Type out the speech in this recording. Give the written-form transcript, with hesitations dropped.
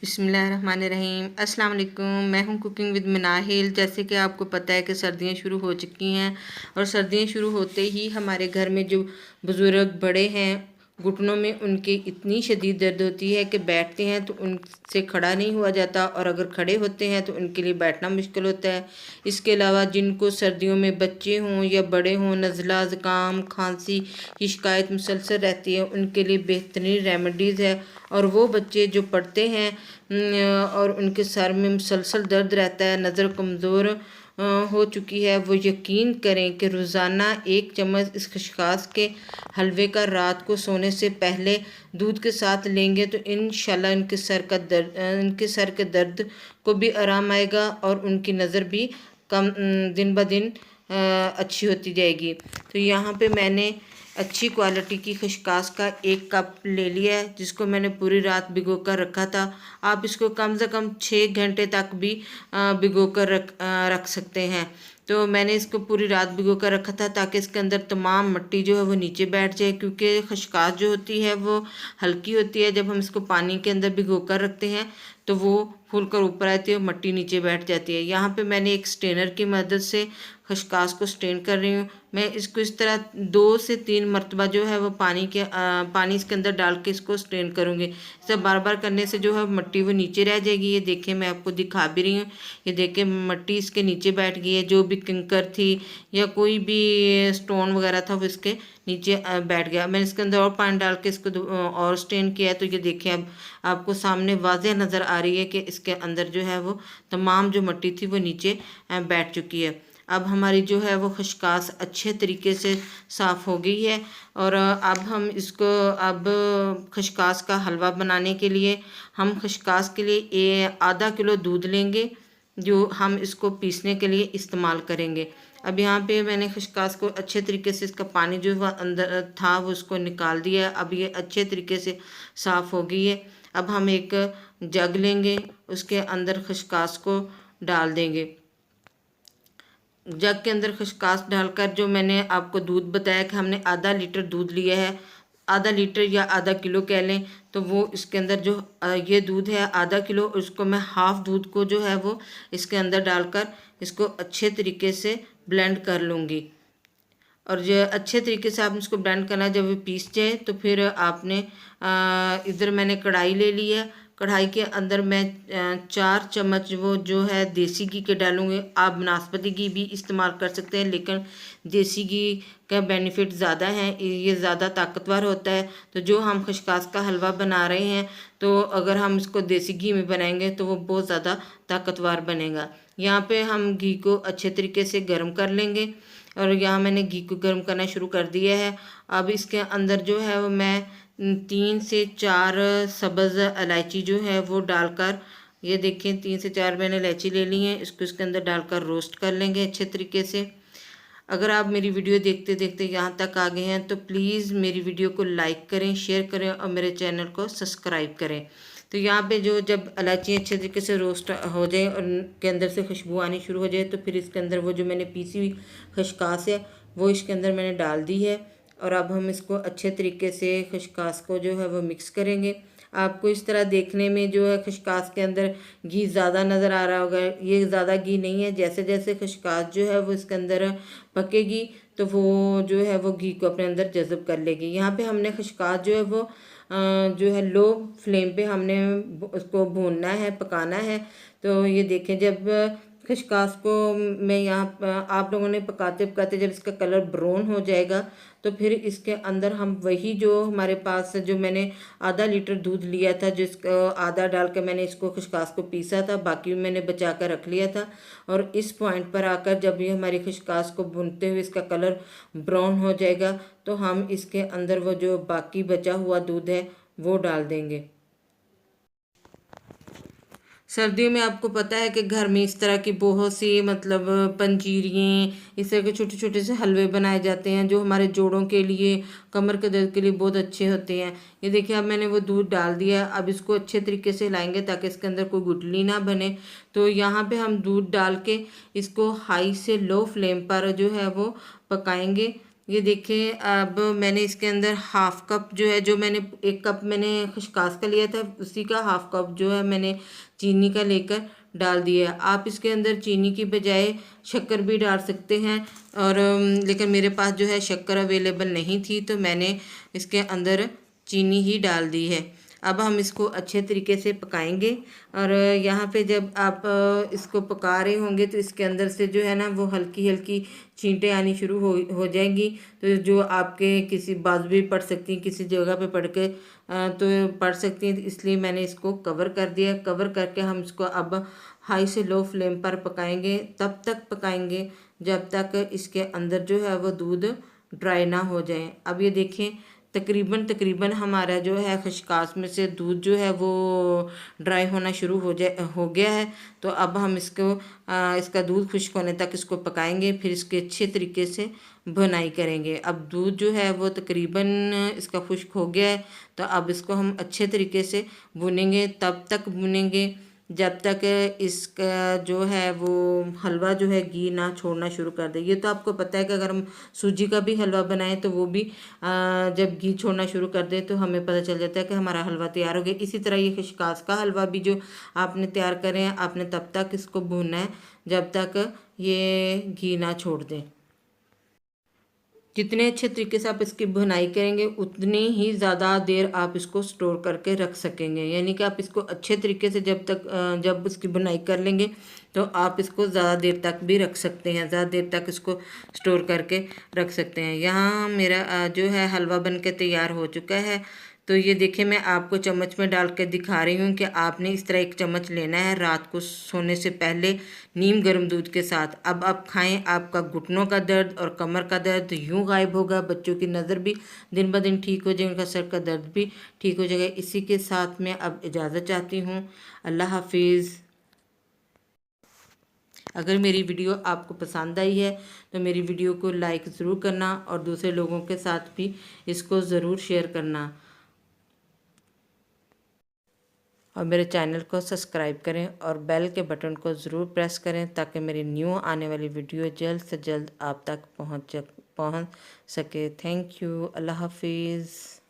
बिस्मिल्लाहिर्रहमानिर्रहीम। अस्सलाम वालेकुम। मैं हूं कुकिंग विद मनाहिल। जैसे कि आपको पता है कि सर्दियां शुरू हो चुकी हैं और सर्दियां शुरू होते ही हमारे घर में जो बुज़ुर्ग बड़े हैं, घुटनों में उनके इतनी शदीद दर्द होती है कि बैठते हैं तो उनसे खड़ा नहीं हुआ जाता, और अगर खड़े होते हैं तो उनके लिए बैठना मुश्किल होता है। इसके अलावा जिनको सर्दियों में बच्चे हों या बड़े हों, नज़ला, ज़ुकाम, खांसी की शिकायत मुसलसल रहती है, उनके लिए बेहतरीन रेमेडीज़ है। और वो बच्चे जो पढ़ते हैं और उनके सर में मुसलसल दर्द रहता है, नज़र कमज़ोर हो चुकी है, वो यकीन करें कि रोज़ाना 1 चम्मच इस खसखस के हलवे का रात को सोने से पहले दूध के साथ लेंगे तो इंशाल्लाह उनके सर के दर्द को भी आराम आएगा और उनकी नज़र भी कम दिन ब दिन अच्छी होती जाएगी। तो यहाँ पे मैंने अच्छी क्वालिटी की खसखस का 1 कप ले लिया है, जिसको मैंने पूरी रात भिगो कर रखा था। आप इसको कम से कम 6 घंटे तक भी भिगो कर रख सकते हैं। तो मैंने इसको पूरी रात भिगो कर रखा था ताकि इसके अंदर तमाम मिट्टी जो है वो नीचे बैठ जाए, क्योंकि खसखस जो होती है वो हल्की होती है। जब हम इसको पानी के अंदर भिगो कर रखते हैं तो वो फूल कर ऊपर आती है और मिट्टी नीचे बैठ जाती है। यहाँ पे मैंने एक स्ट्रेनर की मदद से खसखस को स्ट्रेन कर रही हूँ। मैं इसको इस तरह 2 से 3 मरतबा जो है वो पानी इसके अंदर डाल के इसको स्ट्रेन करूँगी। इसे बार बार करने से जो है मिट्टी वो नीचे रह जाएगी। ये देखिए, मैं आपको दिखा भी रही हूँ। ये देखिए, मिट्टी इसके नीचे बैठ गई है। जो भी कंकर थी या कोई भी स्टोन वगैरह था वो इसके नीचे बैठ गया। मैंने इसके अंदर और पानी डाल के इसको और स्ट्रेन किया है। तो ये देखिए, अब आपको सामने वाज़ेह नज़र आ रही है कि इसके अंदर जो है वो तमाम जो मिट्टी थी वो नीचे बैठ चुकी है। अब हमारी जो है वो खसखस अच्छे तरीके से साफ़ हो गई है। और अब खसखस का हलवा बनाने के लिए हम खसखस के लिए आधा किलो दूध लेंगे, जो हम इसको पीसने के लिए इस्तेमाल करेंगे। अब यहाँ पे मैंने खसखस को अच्छे तरीके से इसका पानी जो वह अंदर था वो उसको निकाल दिया है। अब ये अच्छे तरीके से साफ़ हो गई है। अब हम एक जग लेंगे, उसके अंदर खसखस को डाल देंगे। जग के अंदर खसखस डालकर, जो मैंने आपको दूध बताया कि हमने आधा लीटर दूध लिया है, आधा लीटर या आधा किलो कह लें, तो वो इसके अंदर जो ये दूध है आधा किलो, उसको मैं हाफ़ दूध को जो है वो इसके अंदर डालकर इसको अच्छे तरीके से ब्लेंड कर लूँगी। और जो अच्छे तरीके से आपने इसको ब्लेंड करना है। जब ये पीस जाए तो फिर आपने इधर मैंने कढ़ाई ले ली है। कढ़ाई के अंदर मैं 4 चम्मच वो जो है देसी घी के डालूँगी। आप नाशपाती घी भी इस्तेमाल कर सकते हैं, लेकिन देसी घी का बेनिफिट ज़्यादा है, ये ज़्यादा ताकतवर होता है। तो जो हम खसखस का हलवा बना रहे हैं, तो अगर हम इसको देसी घी में बनाएंगे तो वो बहुत ज़्यादा ताकतवर बनेगा। यहाँ पे हम घी को अच्छे तरीके से गर्म कर लेंगे, और यहाँ मैंने घी को गर्म करना शुरू कर दिया है। अब इसके अंदर जो है वो मैं 3 से 4 सब्ज़ इलायची जो है वो डालकर, ये देखिए 3 से 4 मैंने इलायची ले ली है, इसको इसके अंदर डालकर रोस्ट कर लेंगे अच्छे तरीके से। अगर आप मेरी वीडियो देखते देखते यहाँ तक आ गए हैं तो प्लीज़ मेरी वीडियो को लाइक करें, शेयर करें और मेरे चैनल को सब्सक्राइब करें। तो यहाँ पे जब इलायची अच्छे तरीके से रोस्ट हो जाए और उनके अंदर से खुशबू आनी शुरू हो जाए, तो फिर इसके अंदर वो जो मैंने पीसी हुई खसखस है वो इसके अंदर मैंने डाल दी है। और अब हम इसको अच्छे तरीके से खसखस को जो है वो मिक्स करेंगे। आपको इस तरह देखने में जो है खसखस के अंदर घी ज़्यादा नज़र आ रहा होगा, ये ज़्यादा घी नहीं है। जैसे जैसे खसखस जो है वो इसके अंदर पकेगी तो वो जो है वो घी को अपने अंदर जज़ब कर लेगी। यहाँ पे हमने खसखस जो है वो जो है लो फ्लेम पे हमने उसको भूनना है, पकाना है। तो ये देखें, जब खसखस को मैं यहाँ आप लोगों ने पकाते पकाते जब इसका कलर ब्राउन हो जाएगा, तो फिर इसके अंदर हम वही जो हमारे पास जो मैंने आधा लीटर दूध लिया था, जिसका आधा डाल के मैंने इसको खसखस को पीसा था, बाकी मैंने बचा कर रख लिया था। और इस पॉइंट पर आकर जब ये हमारी खसखस को भूनते हुए इसका कलर ब्राउन हो जाएगा, तो हम इसके अंदर वो जो बाकी बचा हुआ दूध है वो डाल देंगे। सर्दियों में आपको पता है कि घर में इस तरह की बहुत सी मतलब पंजीरियाँ, इस तरह के छोटे छोटे से हलवे बनाए जाते हैं जो हमारे जोड़ों के लिए, कमर के दर्द के लिए बहुत अच्छे होते हैं। ये देखिए, अब मैंने वो दूध डाल दिया। अब इसको अच्छे तरीके से हिलाएंगे ताकि इसके अंदर कोई गुठली ना बने। तो यहाँ पे हम दूध डाल के इसको हाई से लो फ्लेम पर जो है वो पकाएंगे। ये देखिए अब मैंने इसके अंदर हाफ कप जो है, जो मैंने 1 कप मैंने खसकास का लिया था, उसी का हाफ कप जो है मैंने चीनी का लेकर डाल दिया है। आप इसके अंदर चीनी की बजाय शक्कर भी डाल सकते हैं, और लेकिन मेरे पास जो है शक्कर अवेलेबल नहीं थी, तो मैंने इसके अंदर चीनी ही डाल दी है। अब हम इसको अच्छे तरीके से पकाएंगे, और यहाँ पे जब आप इसको पका रहे होंगे तो इसके अंदर से जो है ना वो हल्की हल्की छींटें आनी शुरू हो जाएंगी, तो जो आपके किसी बाजू भी पड़ सकती हैं, किसी जगह पे पड़ के तो पड़ सकती हैं, तो इसलिए मैंने इसको कवर कर दिया। कवर करके हम इसको अब हाई से लो फ्लेम पर पकाएंगे। तब तक पकाएंगे जब तक इसके अंदर जो है वो दूध ड्राई ना हो जाए। अब ये देखें तकरीबन हमारा जो है खसकास में से दूध जो है वो ड्राई होना शुरू हो गया है। तो अब हम इसका दूध खुश्क होने तक इसको पकाएंगे, फिर इसके अच्छे तरीके से भुनाई करेंगे। अब दूध जो है वो तकरीबन इसका खुश्क हो गया है, तो अब इसको हम अच्छे तरीके से भुनेंगे। तब तक भुनेंगे जब तक इसका जो है वो हलवा जो है घी ना छोड़ना शुरू कर दे। ये तो आपको पता है कि अगर हम सूजी का भी हलवा बनाएं तो वो भी जब घी छोड़ना शुरू कर दे तो हमें पता चल जाता है कि हमारा हलवा तैयार हो गया। इसी तरह ये खसकास का हलवा भी जो आपने तैयार करें, आपने तब तक इसको भूनना है जब तक ये घी ना छोड़ दें। जितने अच्छे तरीके से आप इसकी भुनाई करेंगे उतनी ही ज़्यादा देर आप इसको स्टोर करके रख सकेंगे। यानी कि आप इसको अच्छे तरीके से जब इसकी भुनाई कर लेंगे तो आप इसको ज़्यादा देर तक भी रख सकते हैं, ज़्यादा देर तक इसको स्टोर करके रख सकते हैं। यहाँ मेरा जो है हलवा बन के तैयार हो चुका है। तो ये देखिए मैं आपको चम्मच में डाल कर दिखा रही हूँ कि आपने इस तरह एक चम्मच लेना है रात को सोने से पहले नीम गर्म दूध के साथ। अब आप खाएं, आपका घुटनों का दर्द और कमर का दर्द यूं गायब होगा, बच्चों की नज़र भी दिन ब दिन ठीक हो जाएगी, उनका सर का दर्द भी ठीक हो जाएगा। इसी के साथ मैं अब इजाज़त चाहती हूँ। अल्लाह हाफिज़। अगर मेरी वीडियो आपको पसंद आई है तो मेरी वीडियो को लाइक ज़रूर करना और दूसरे लोगों के साथ भी इसको ज़रूर शेयर करना, और मेरे चैनल को सब्सक्राइब करें और बेल के बटन को ज़रूर प्रेस करें ताकि मेरी न्यू आने वाली वीडियो जल्द से जल्द आप तक पहुंच सके। Thank you. अल्लाह हाफिज़।